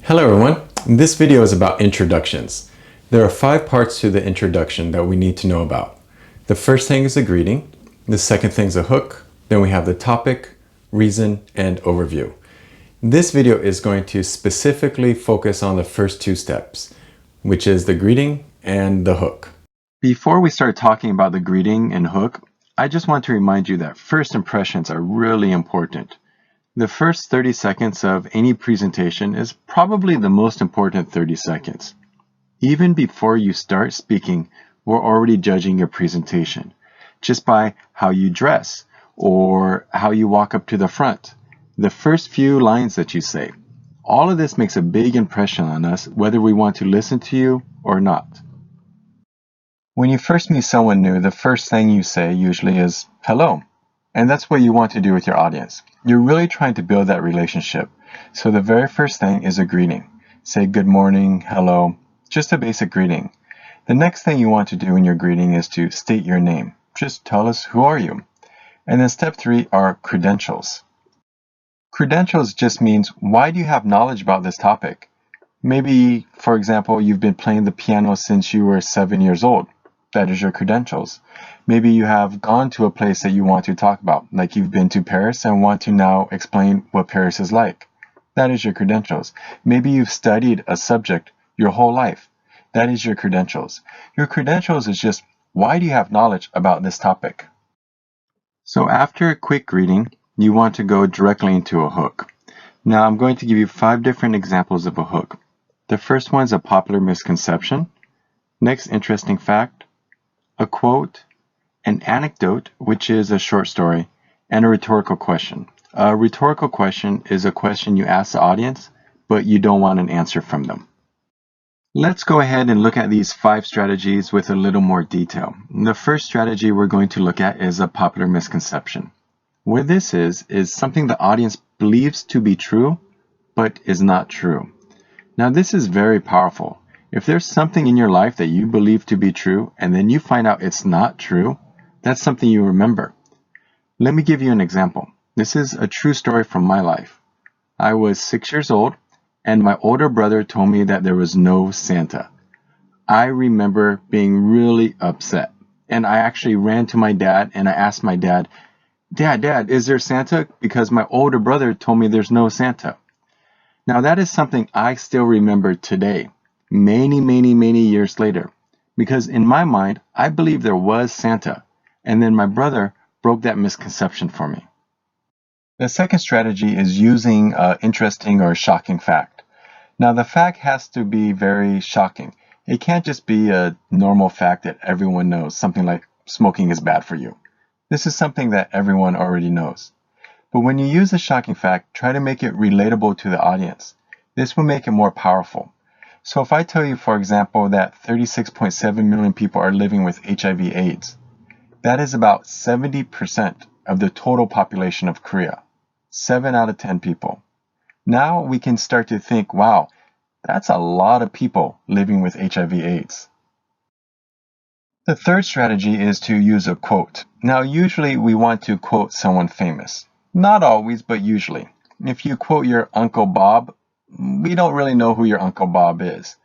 Hello everyone, this video is about introductions. There are 5 parts to the introduction that we need to know about. The first thing is a greeting, the second thing is a hook, then we have the topic, reason, and overview. This video is going to specifically focus on the first 2 steps, which is the greeting and the hook. Before we start talking about the greeting and hook, I just want to remind you that first impressions are really important. The first 30 seconds of any presentation is probably the most important 30 seconds. Even before you start speaking, we're already judging your presentation just by how you dress or how you walk up to the front. The first few lines that you say. All of this makes a big impression on us whether we want to listen to you or not. When you first meet someone new, the first thing you say usually is hello. And that's what you want to do with your audience. You're really trying to build that relationship. So the very first thing is a greeting. Say good morning, hello, just a basic greeting. The next thing you want to do in your greeting is to state your name. Just tell us who are you. And then step 3 are credentials. Credentials just means why do you have knowledge about this topic? Maybe, for example, you've been playing the piano since you were 7 years old. That is your credentials. Maybe you have gone to a place that you want to talk about, like you've been to Paris and want to now explain what Paris is like. That is your credentials. Maybe you've studied a subject your whole life. That is your credentials. Your credentials is just, why do you have knowledge about this topic? So after a quick greeting, you want to go directly into a hook. Now I'm going to give you 5 different examples of a hook. The first one is a popular misconception. Next, interesting fact. A quote, an anecdote, which is a short story, and a rhetorical question. A rhetorical question is a question you ask the audience, but you don't want an answer from them. Let's go ahead and look at these 5 strategies with a little more detail. The first strategy we're going to look at is a popular misconception. What this is something the audience believes to be true, but is not true. Now this is very powerful. If there's something in your life that you believe to be true and then you find out it's not true, that's something you remember. Let me give you an example. This is a true story from my life. I was 6 years old and my older brother told me that there was no Santa. I remember being really upset and I actually ran to my dad and I asked my dad, Dad, is there Santa? Because my older brother told me there's no Santa. Now that is something I still remember today. Many years later, because in my mind, I believe there was Santa, and then my brother broke that misconception for me. The second strategy is using an interesting or shocking fact. Now the fact has to be very shocking. It can't just be a normal fact that everyone knows, something like smoking is bad for you. This is something that everyone already knows. But when you use a shocking fact, try to make it relatable to the audience. This will make it more powerful. So if I tell you, for example, that 36.7 million people are living with HIV/AIDS, that is about 70% of the total population of Korea. 7 out of 10 people. Now we can start to think, wow, that's a lot of people living with HIV/AIDS. The third strategy is to use a quote. Now usually we want to quote someone famous. Not always, but usually. If you quote your Uncle Bob, we don't really know who your Uncle Bob is,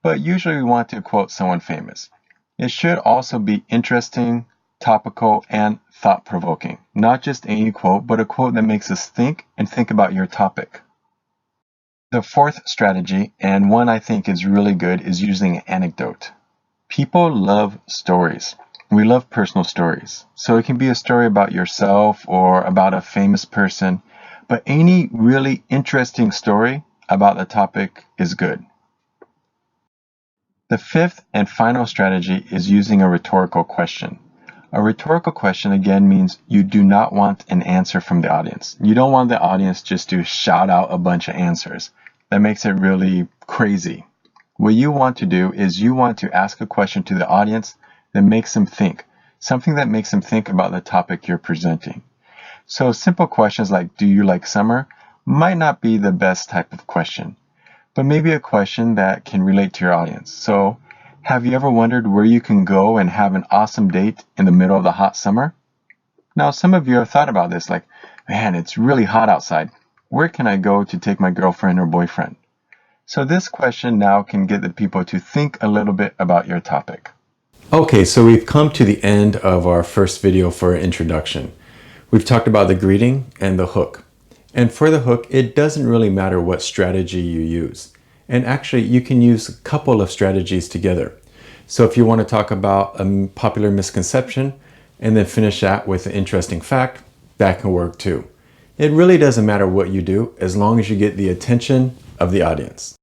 but usually we want to quote someone famous. It should also be interesting, topical, and thought-provoking. Not just any quote, but a quote that makes us think and think about your topic. The fourth strategy, and one I think is really good, is using an anecdote. People love stories. We love personal stories. So it can be a story about yourself or about a famous person, but any really interesting story about the topic is good. The fifth and final strategy is using a rhetorical question. A rhetorical question again means you do not want an answer from the audience. You don't want the audience just to shout out a bunch of answers. That makes it really crazy. What you want to do is you want to ask a question to the audience that makes them think. Something that makes them think about the topic you're presenting. So simple questions like, do you like summer? Might not be the best type of question, but maybe a question that can relate to your audience. So, have you ever wondered where you can go and have an awesome date in the middle of the hot summer? Now, some of you have thought about this, like, man, it's really hot outside. Where can I go to take my girlfriend or boyfriend? So this question now can get the people to think a little bit about your topic. Okay, so we've come to the end of our first video for introduction. We've talked about the greeting and the hook. And for the hook, it doesn't really matter what strategy you use. And actually, you can use a couple of strategies together. So if you want to talk about a popular misconception and then finish that with an interesting fact, that can work too. It really doesn't matter what you do as long as you get the attention of the audience.